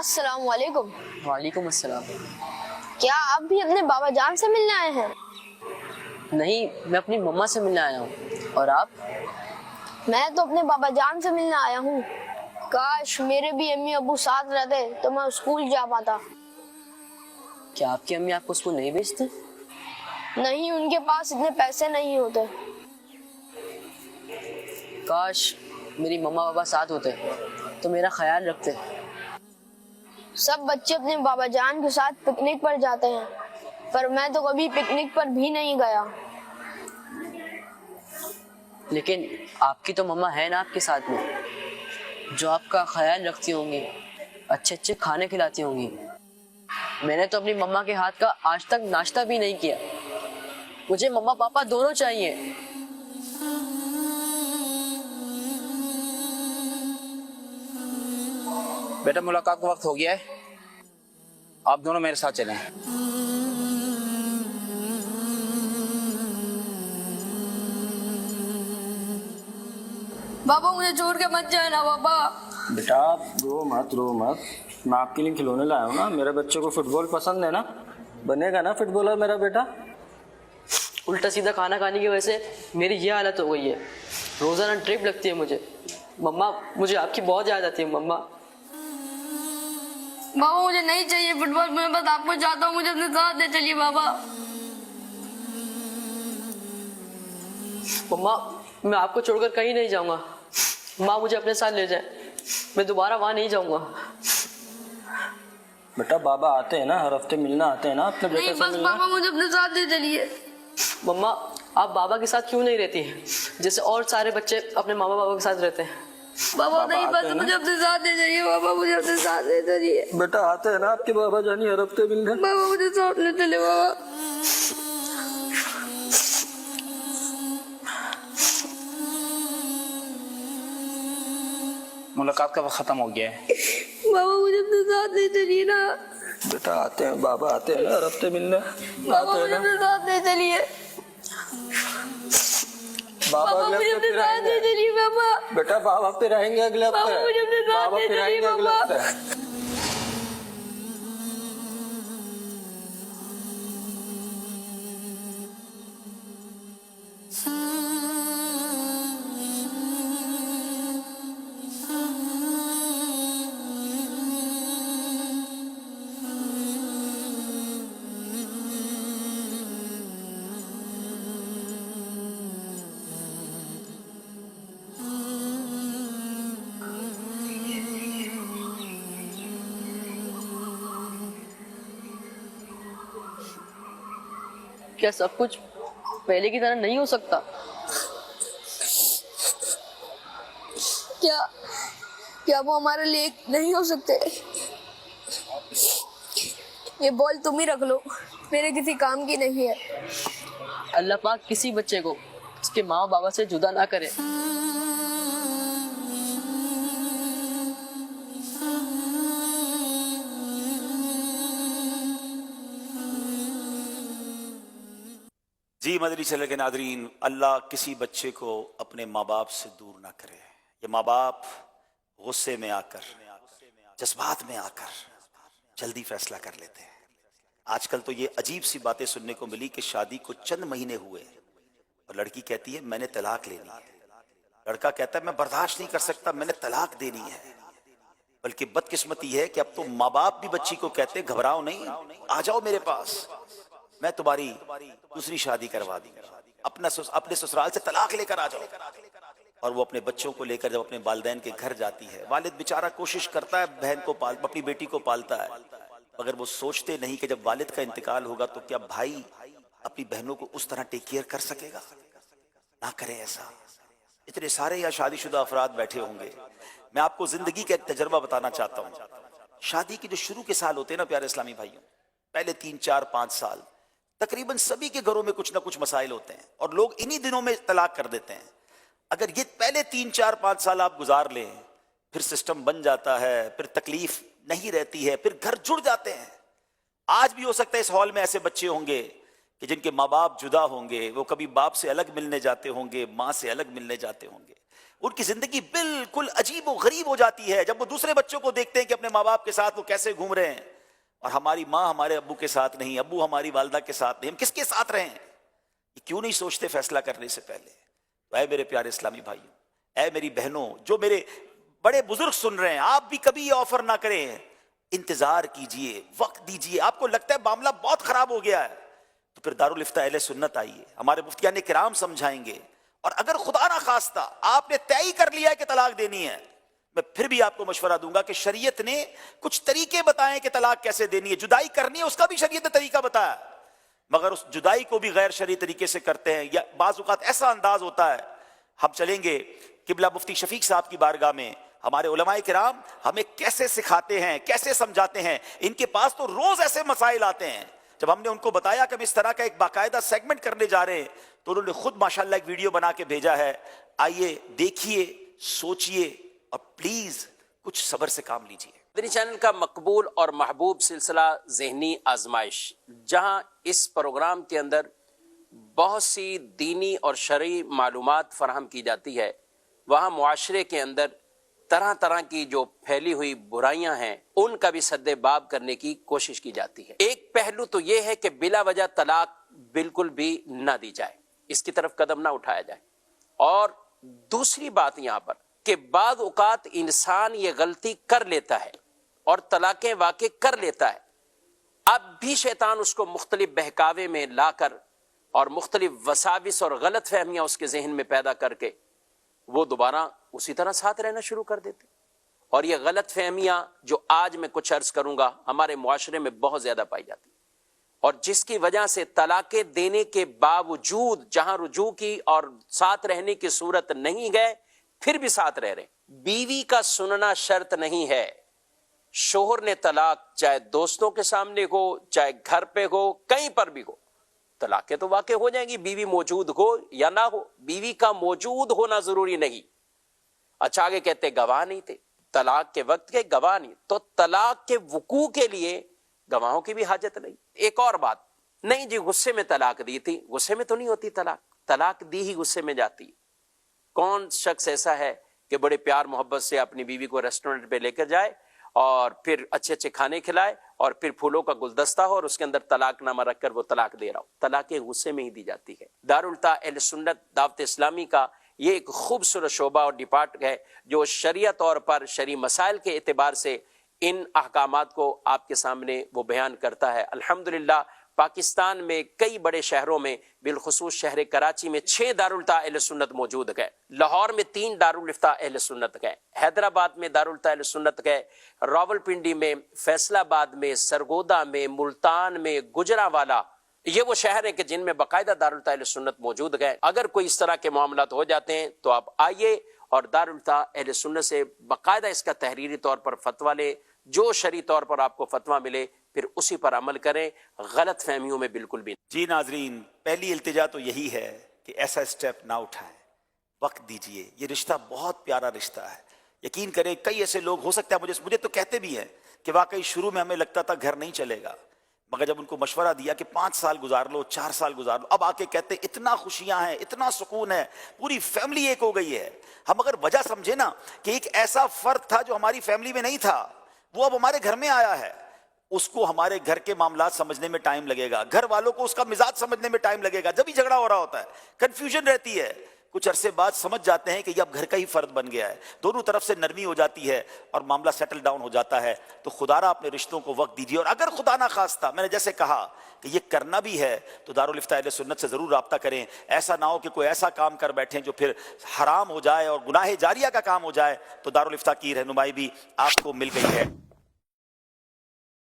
السلام علیکم۔ وعلیکم السلام۔ کیا آپ بھی اپنے بابا جان سے ملنے آئے ہیں؟ نہیں، میں اپنی مما سے ملنے آیا ہوں۔ اور آپ؟ میں تو اپنے بابا جان سے ملنے آیا ہوں۔ کاش میرے بھی امی ابو ساتھ رہتے تو میں اسکول جا پاتا۔ کیا آپ کی امی آپ کو اسکول نہیں بھیجتے؟ نہیں، ان کے پاس اتنے پیسے نہیں ہوتے۔ کاش میری مما بابا ساتھ ہوتے تو میرا خیال رکھتے۔ سب بچے اپنے بابا جان کے ساتھ پکنک پر جاتے ہیں، پر میں تو کبھی پکنک پر بھی نہیں گیا۔ لیکن آپ کی تو مما ہے نا آپ کے ساتھ میں، جو آپ کا خیال رکھتی ہوں گی، اچھے اچھے کھانے کھلاتی ہوں گی۔ میں نے تو اپنی مما کے ہاتھ کا آج تک ناشتہ بھی نہیں کیا۔ مجھے مما پاپا دونوں چاہیے۔ بیٹا ملاقات کا وقت ہو گیا ہے، آپ دونوں میرے ساتھ چلیں۔ بابا مجھے چھوڑ کے مت جانا بابا۔ بیٹا رو مت، میں آپ کے لیے کھلونے لایا ہوں نا۔ میرے بچے کو فٹ بال پسند ہے نا، بنے گا نا فٹ بالر میرا بیٹا۔ الٹا سیدھا کھانا کھانے کی وجہ سے میری یہ حالت ہو گئی ہے، روزانہ ٹرپ لگتی ہے مجھے۔ مما مجھے آپ کی بہت یاد آتی ہے مما۔ بابا مجھے نہیں چاہیے فٹ بال، میں بس آپ کو چاہتا ہوں، مجھے اپنے ساتھ لے چلیے بابا۔ مما میں آپ کو چھوڑ کر کہیں نہیں جاؤں گا، ماں مجھے اپنے ساتھ لے جائیں، میں دوبارہ وہاں نہیں جاؤں گا۔ بیٹا بابا آتے ہیں نا، ہر ہفتے ملنا آتے ہیں نا اپنے بیٹے نہیں سے بس ملنا۔ بابا مجھے اپنے ساتھ لے چلیے۔ مما آپ بابا کے ساتھ کیوں نہیں رہتی ہیں جیسے اور سارے بچے اپنے ماما بابا کے ساتھ رہتے ہیں؟ بابا نہیں بس مجھے اپنے ساتھ لے جائیے بابا، مجھے اپنے ساتھ لے چلیے۔ بیٹا آتے ہیں نا آپ کے بابا جانی ہر ہفتے ملنے۔ بابا مجھے ساتھ لے چلے بابا۔ ملاقات کا وقت ختم ہو گیا ہے۔ بابا مجھے اپنے ساتھ لے چلیے نا۔ بیٹا آتے ہیں، بابا آتے ہیں نا ہر ہفتے ملنے۔ بابا مجھے اپنے ساتھ لے چلیے۔ بابا مجھے اپنے ساتھ لے چلیے بابا۔ بیٹا بابا پھر آئیں گے اگلے ہفتے۔ بابا مجھے اپنے ساتھ بابا لے پھر آئیں چلیے گے اگلے بابا۔ ہفتے۔ کیا سب کچھ پہلے کی طرح نہیں ہو سکتا؟ کیا وہ ہمارے لیے نہیں ہو سکتے؟ یہ بال تم ہی رکھ لو، میرے کسی کام کی نہیں ہے۔ اللہ پاک کسی بچے کو اس کے ماں بابا سے جدا نہ کرے۔ جی مدنی چینل کے ناظرین، اللہ کسی بچے کو اپنے ماں باپ سے دور نہ کرے۔ یہ ماں باپ غصے میں آ کر، جذبات میں آ کر جلدی فیصلہ کر لیتے ہیں۔ آج کل تو یہ عجیب سی باتیں سننے کو ملی کہ شادی کو چند مہینے ہوئے اور لڑکی کہتی ہے میں نے طلاق لینی ہے، لڑکا کہتا ہے میں برداشت نہیں کر سکتا، میں نے طلاق دینی ہے۔ بلکہ بدقسمتی ہے کہ اب تو ماں باپ بھی بچی کو کہتے گھبراؤ نہیں، آ جاؤ میرے پاس، میں تمہاری دوسری شادی کروا دوں گا، اپنے سسرال سے طلاق لے کر آ جاؤ۔ اور وہ اپنے بچوں کو لے کر جب اپنے والدین کے گھر جاتی ہے، والد بیچارہ کوشش کرتا ہے بہن کو اپنی بیٹی کو پالتا ہے، مگر وہ سوچتے نہیں کہ جب والد کا انتقال ہوگا تو کیا بھائی اپنی بہنوں کو اس طرح ٹیک کیئر کر سکے گا؟ نہ کرے ایسا۔ اتنے سارے یا شادی شدہ افراد بیٹھے ہوں گے، میں آپ کو زندگی کا ایک تجربہ بتانا چاہتا ہوں۔ شادی کے جو شروع کے سال ہوتے ہیں نا پیارے اسلامی بھائیوں، پہلے 3 4 5 سال تقریباً سبھی کے گھروں میں کچھ نہ کچھ مسائل ہوتے ہیں اور لوگ انہی دنوں میں طلاق کر دیتے ہیں۔ اگر یہ پہلے 3 4 5 سال آپ گزار لیں، پھر سسٹم بن جاتا ہے، پھر تکلیف نہیں رہتی ہے، پھر گھر جڑ جاتے ہیں۔ آج بھی ہو سکتا ہے اس ہال میں ایسے بچے ہوں گے کہ جن کے ماں باپ جدا ہوں گے، وہ کبھی باپ سے الگ ملنے جاتے ہوں گے، ماں سے الگ ملنے جاتے ہوں گے، ان کی زندگی بالکل عجیب و غریب ہو جاتی ہے جب وہ دوسرے بچوں کو دیکھتے ہیں کہ اپنے ماں باپ کے ساتھ وہ کیسے گھوم رہے ہیں، اور ہماری ماں ہمارے ابو کے ساتھ نہیں، ابو ہماری والدہ کے ساتھ نہیں، ہم کس کے ساتھ رہیں؟ یہ کیوں نہیں سوچتے فیصلہ کرنے سے پہلے؟ تو اے میرے پیارے اسلامی بھائیوں، اے میری بہنوں، جو میرے بڑے بزرگ سن رہے ہیں، آپ بھی کبھی یہ آفر نہ کریں، انتظار کیجئے، وقت دیجئے۔ آپ کو لگتا ہے معاملہ بہت خراب ہو گیا ہے تو پھر دارالفتہ اہل سنت آئیے، ہمارے مفتیان کرام سمجھائیں گے، اور اگر خدا نہ خواستہ آپ نے طے ہی کر لیا ہے کہ طلاق دینی ہے، میں پھر بھی آپ کو مشورہ دوں گا کہ شریعت نے کچھ طریقے بتائے کہ طلاق کیسے دینی ہے، جدائی کرنی ہے اس کا بھی شریعت نے طریقہ بتایا، مگر اس جدائی کو بھی غیر شرعی طریقے سے کرتے ہیں، یا بعض اوقات ایسا انداز ہوتا ہے۔ ہم چلیں گے قبلہ مفتی شفیق صاحب کی بارگاہ میں، ہمارے علماء کرام ہمیں کیسے سکھاتے ہیں، کیسے سمجھاتے ہیں۔ ان کے پاس تو روز ایسے مسائل آتے ہیں، جب ہم نے ان کو بتایا کہ ہم اس طرح کا ایک باقاعدہ سیگمنٹ کرنے جا رہے ہیں تو انہوں نے خود ماشاءاللہ ایک ویڈیو بنا کے بھیجا ہے۔ آئیے دیکھیے، سوچئے، اور پلیز کچھ صبر سے کام لیجئے۔ مدنی چینل کا مقبول اور محبوب سلسلہ ذہنی آزمائش، جہاں اس پروگرام کے اندر بہت سی دینی اور شرعی معلومات فراہم کی جاتی ہے، وہاں معاشرے کے اندر طرح طرح کی جو پھیلی ہوئی برائیاں ہیں ان کا بھی سد باب کرنے کی کوشش کی جاتی ہے۔ ایک پہلو تو یہ ہے کہ بلا وجہ طلاق بالکل بھی نہ دی جائے، اس کی طرف قدم نہ اٹھایا جائے، اور دوسری بات یہاں پر کہ بعض اوقات انسان یہ غلطی کر لیتا ہے اور طلاقیں واقع کر لیتا ہے، اب بھی شیطان اس کو مختلف بہکاوے میں لا کر اور مختلف وساوس اور غلط فہمیاں اس کے ذہن میں پیدا کر کے وہ دوبارہ اسی طرح ساتھ رہنا شروع کر دیتے، اور یہ غلط فہمیاں جو آج میں کچھ عرض کروں گا ہمارے معاشرے میں بہت زیادہ پائی جاتی، اور جس کی وجہ سے طلاقیں دینے کے باوجود جہاں رجوع کی اور ساتھ رہنے کی صورت نہیں گئے پھر بھی ساتھ رہ رہے۔ بیوی کا سننا شرط نہیں ہے، شوہر نے طلاق چاہے دوستوں کے سامنے ہو، چاہے گھر پہ ہو، کہیں پر بھی ہو، طلاقیں تو واقع ہو جائیں گی، بیوی موجود ہو یا نہ ہو۔ بیوی کا موجود ہونا ضروری نہیں۔ اچھا آگے کہتے گواہ نہیں تھے، طلاق کے وقت کے گواہ نہیں، تو طلاق کے وقوع کے لیے گواہوں کی بھی حاجت نہیں۔ ایک اور بات، نہیں جی غصے میں طلاق دی تھی، غصے میں تو نہیں ہوتی طلاق، طلاق دی ہی غصے میں جاتی۔ کون شخص ایسا ہے کہ بڑے پیار محبت سے اپنی بیوی کو ریسٹورنٹ پہ لے کر جائے اور پھر اچھے اچھے کھانے کھلائے اور پھر پھولوں کا گلدستہ ہو اور اس کے اندر طلاق نامہ رکھ کر وہ طلاق دے رہا ہو؟ طلاقیں غصے میں ہی دی جاتی ہے۔ دارالفتہ اہل سنت دعوت اسلامی کا یہ ایک خوبصورت شعبہ اور ڈپارٹ ہے جو شرعیہ طور پر شرعی مسائل کے اعتبار سے ان احکامات کو آپ کے سامنے وہ بیان کرتا ہے۔ الحمدللہ پاکستان میں کئی بڑے شہروں میں بالخصوص شہر کراچی میں 6 دارالفتہ اہل سنت موجود گئے، لاہور میں 3 دارالفتہ اہل سنت گئے، حیدرآباد میں دارالفتہ اہل سنت گئے، راولپنڈی میں، فیصل آباد میں، سرگودا میں، ملتان میں، گجرانوالہ، یہ وہ شہر ہیں کہ جن میں باقاعدہ دارالفتہ اہل سنت موجود گئے۔ اگر کوئی اس طرح کے معاملات ہو جاتے ہیں تو آپ آئیے اور دارالفتہ اہل سنت سے باقاعدہ اس کا تحریری طور پر فتویٰ لیں، جو شرعی طور پر آپ کو فتویٰ ملے پھر اسی پر عمل کریں، غلط فہمیوں میں بالکل بھی۔ جی ناظرین، پہلی التجا تو یہی ہے کہ ایسا اسٹیپ نہ اٹھائیں، وقت دیجئے۔ یہ رشتہ بہت پیارا رشتہ ہے، یقین کریں کئی ایسے لوگ ہو سکتا ہے مجھے تو کہتے بھی ہیں کہ واقعی شروع میں ہمیں لگتا تھا گھر نہیں چلے گا، مگر جب ان کو مشورہ دیا کہ 5 سال گزار لو، 4 سال گزار لو، اب آ کے کہتے اتنا خوشیاں ہیں، اتنا سکون ہے، پوری فیملی ایک ہو گئی ہے۔ ہم اگر وجہ سمجھے نا کہ ایک ایسا فرد تھا جو ہماری فیملی میں نہیں تھا، وہ اب ہمارے گھر میں آیا ہے، اس کو ہمارے گھر کے معاملات سمجھنے میں ٹائم لگے گا، گھر والوں کو اس کا مزاج سمجھنے میں ٹائم لگے گا، جب بھی جھگڑا ہو رہا ہوتا ہے کنفیوژن رہتی ہے، کچھ عرصے بعد سمجھ جاتے ہیں کہ یہ اب گھر کا ہی فرد بن گیا ہے، دونوں طرف سے نرمی ہو جاتی ہے اور معاملہ سیٹل ڈاؤن ہو جاتا ہے۔ تو خدا را اپنے رشتوں کو وقت دیجیے، اور اگر خدا نہ خواستہ میں نے جیسے کہا کہ یہ کرنا بھی ہے تو دارالفتہ اہل سنت سے ضرور رابطہ کریں، ایسا نہ ہو کہ کوئی ایسا کام کر بیٹھیں جو پھر حرام ہو جائے اور گناہ جاریہ کا کام ہو جائے، تو دارالفتہ کی رہنمائی بھی آپ کو مل گئی ہے۔